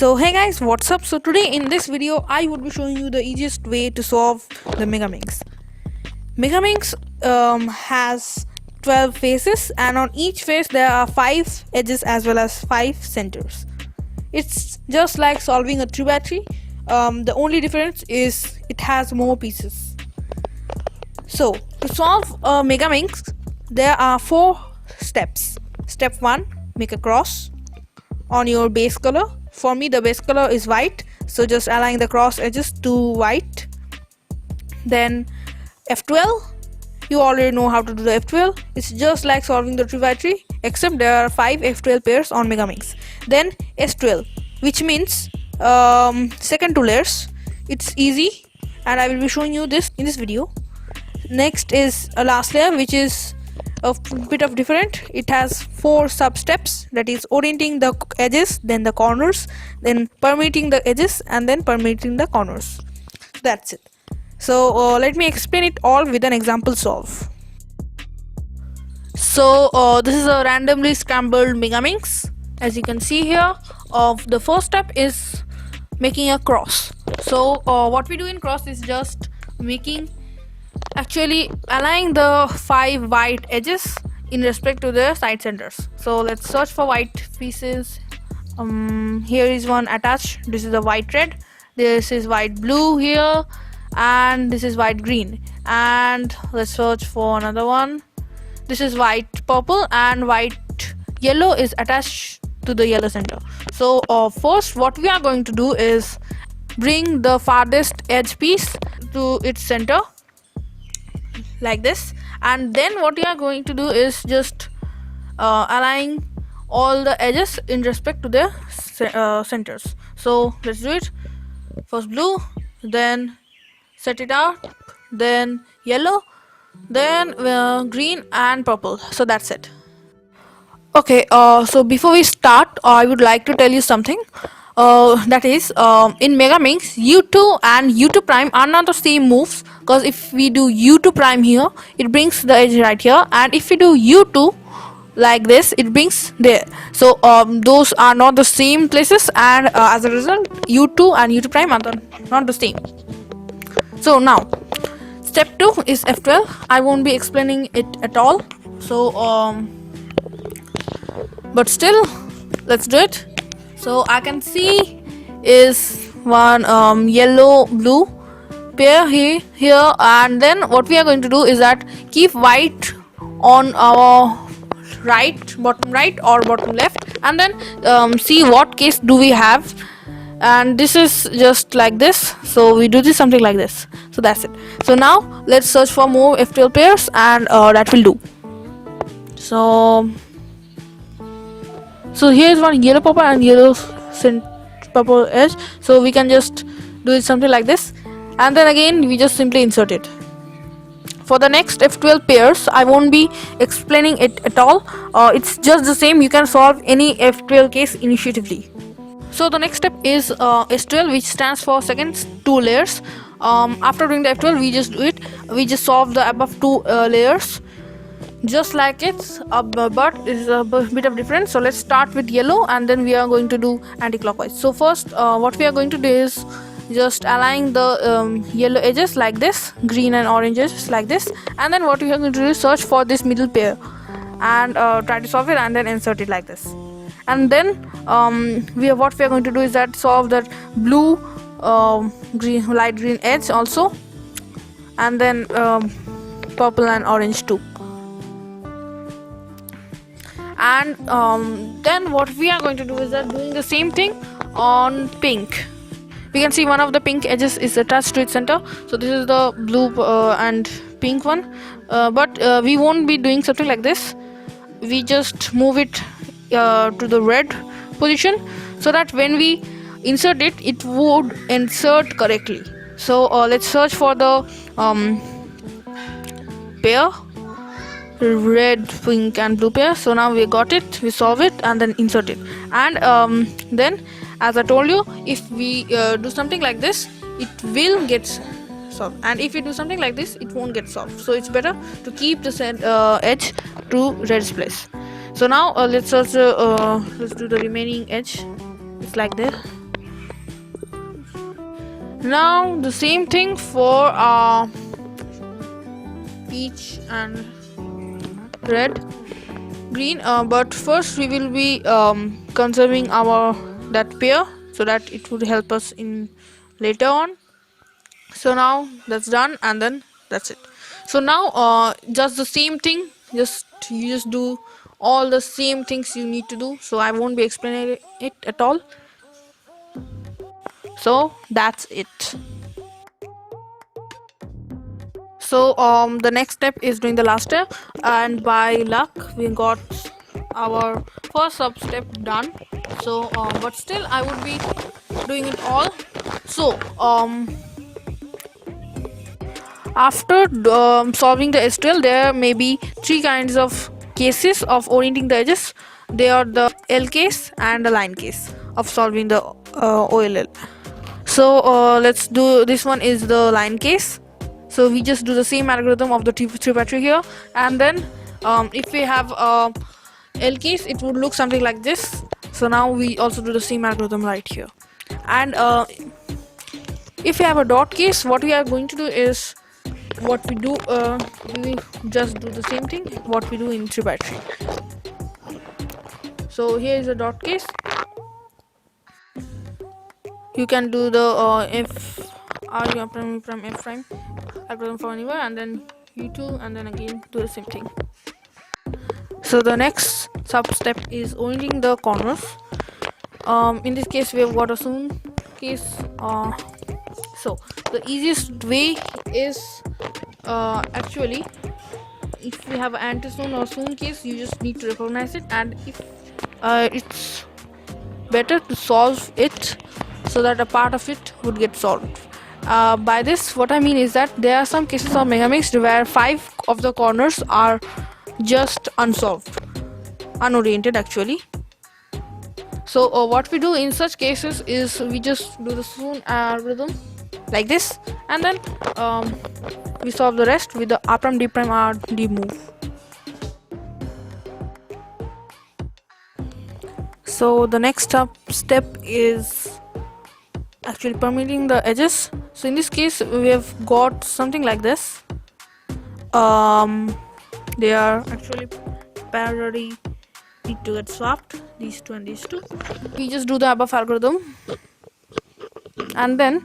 So hey guys, what's up? So today in this video I would be showing you the easiest way to solve the Megaminx. Megaminx has 12 faces, and on each face there are 5 edges as well as 5 centers. It's just like solving a 3x3. The only difference is it has more pieces. So to solve a Megaminx there are 4 steps. Step 1, make a cross on your base color. For me the base color is white, so just align the cross edges to white. Then F12, you already know how to do the F12. It's just like solving the 3x3, except there are 5 F12 pairs on Megaminx. Then S12, which means second 2 layers. It's easy and I will be showing you this in this video. Next is a last layer, which is a bit of different. It has 4 sub steps, that is orienting the edges, then the corners, then permeating the edges, and then permeating the corners. That's it. So let me explain it all with an example solve. So this is a randomly scrambled Megaminx. As you can see here, the first step is making a cross. So what we do in cross is just actually aligning the 5 white edges in respect to their side centers. So let's search for white pieces. Here is one attached. This is a white red, this is white blue here, and this is white green. And let's search for another one. This is white purple, and white yellow is attached to the yellow center. So first what we are going to do is bring the farthest edge piece to its center like this, and then what we are going to do is just align all the edges in respect to their centers. So let's do it. First blue, then set it out, then yellow, then green and purple. So that's it. Okay, so before we start, I would like to tell you something. That is, in Megaminx, U2 and U2 prime are not the same moves, because if we do U2 prime here, it brings the edge right here, and if we do U2 like this, it brings there. So those are not the same places, and as a result, U2 and U2 prime are not the same. So now, step 2 is F12. I won't be explaining it at all. So, but still, let's do it. So I can see is one yellow blue pair here, and then what we are going to do is that keep white on our bottom right or bottom left, and then see what case do we have. And this is just like this, so we do this something like this. So that's it. So now let's search for more F12 pairs, and that will do. So here is one yellow purple and yellow purple edge, so we can just do it something like this, and then again we just simply insert it. For the next F12 pairs, I won't be explaining it at all. It's just the same. You can solve any F12 case initiatively. So the next step is S12, which stands for second 2 layers. After doing the F12, we just do it. We just solve the above 2 layers. Just like it's but it's a bit of difference. So let's start with yellow, and then we are going to do anti-clockwise. So first what we are going to do is just align the yellow edges like this, green and orange edges like this, and then what we are going to do is search for this middle pair and try to solve it, and then insert it like this. And then what we are going to do is that solve that blue green, light green edge also, and then purple and orange too. And then what we are going to do is that doing the same thing on pink. We can see one of the pink edges is attached to its center, so this is the blue and pink one, but we won't be doing something like this. We just move it to the red position, so that when we insert it, it would insert correctly. So let's search for the pair, red, pink and blue pair. So now we got it, we solve it and then insert it. And then, as I told you, if we do something like this, it will get solved, and if we do something like this, it won't get solved. So it's better to keep the edge to red's place. So now let's do the remaining edge. It's like this. Now the same thing for peach and red, green. But first we will be conserving our that pair so that it would help us in later on. So now that's done, and then that's it. So now just the same thing, just you just do all the same things you need to do, so I won't be explaining it at all. So that's it. So the next step is doing the last step, and by luck we got our first sub step done. So but still I would be doing it all. So after solving the STL, there may be three kinds of cases of orienting the edges. They are the L case and the line case of solving the OLL. So let's do this one is the line case. So we just do the same algorithm of the three by three here, and then if we have L case, it would look something like this. So now we also do the same algorithm right here, and if we have a dot case, what we are going to do is what we do we just do the same thing what we do in 3 by 3. So here is a dot case. You can do the if r u prime prime f prime algorithm for anywhere, and then u2, and then again do the same thing. So the next sub step is orienting the corners. In this case we have got a soon case. So the easiest way is actually if we have anti-soon or soon case, you just need to recognize it, and if it's better to solve it so that a part of it would get solved. By this what I mean is that there are some cases of Megamix where 5 of the corners are just unsolved, unoriented actually. So what we do in such cases is we just do the soon algorithm like this, and then we solve the rest with the r prime d prime r d move. So the next step is actually permitting the edges. So in this case we have got something like this. They are actually parallelly need to get swapped, these two and these two. We just do the above algorithm, and then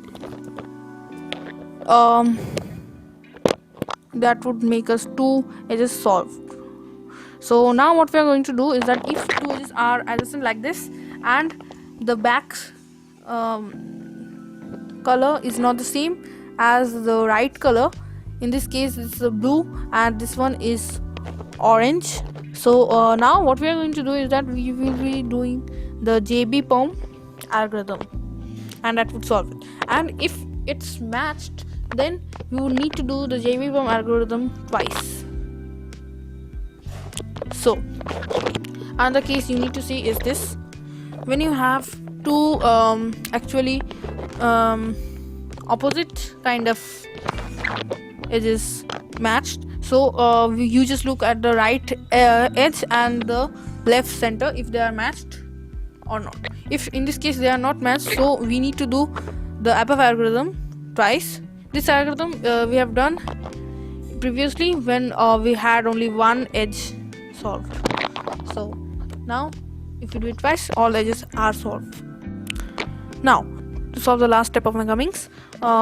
that would make us 2 edges solved. So now what we are going to do is that if 2 edges are adjacent like this, and the back's color is not the same as the right color, in this case it's a blue and this one is orange. So now what we are going to do is that we will be doing the JB perm algorithm, and that would solve it. And if it's matched, then you will need to do the JB perm algorithm twice. So another case you need to see is this: when you have two actually opposite kind of edges matched, so you just look at the right edge and the left center if they are matched or not. If in this case they are not matched, so we need to do the above algorithm twice. This algorithm we have done previously when we had only one edge solved. So now if we do it twice, all edges are solved. Now to solve the last step of Megamix,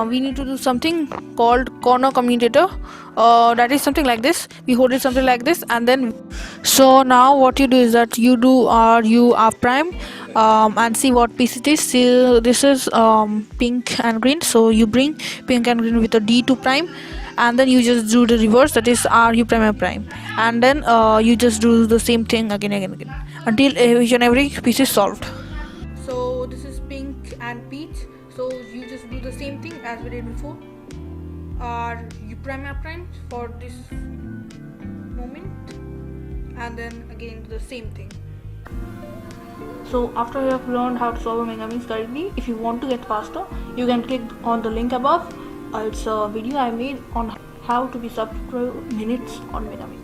we need to do something called corner commutator. That is something like this. We hold it something like this, and then so now what you do is that you do r prime and see what piece it is. See, this is pink and green, so you bring pink and green with a d2 prime, and then you just do the reverse, that is ru prime f prime, and then you just do the same thing again until each and every piece is solved. So this is pink and peach, so you just do the same thing as we did before, u prime f prime for this moment, and then again the same thing. So after you have learned how to solve a Megamix correctly, if you want to get faster, you can click on the link above. It's a video I made on how to be sub 12 minutes on Megamix.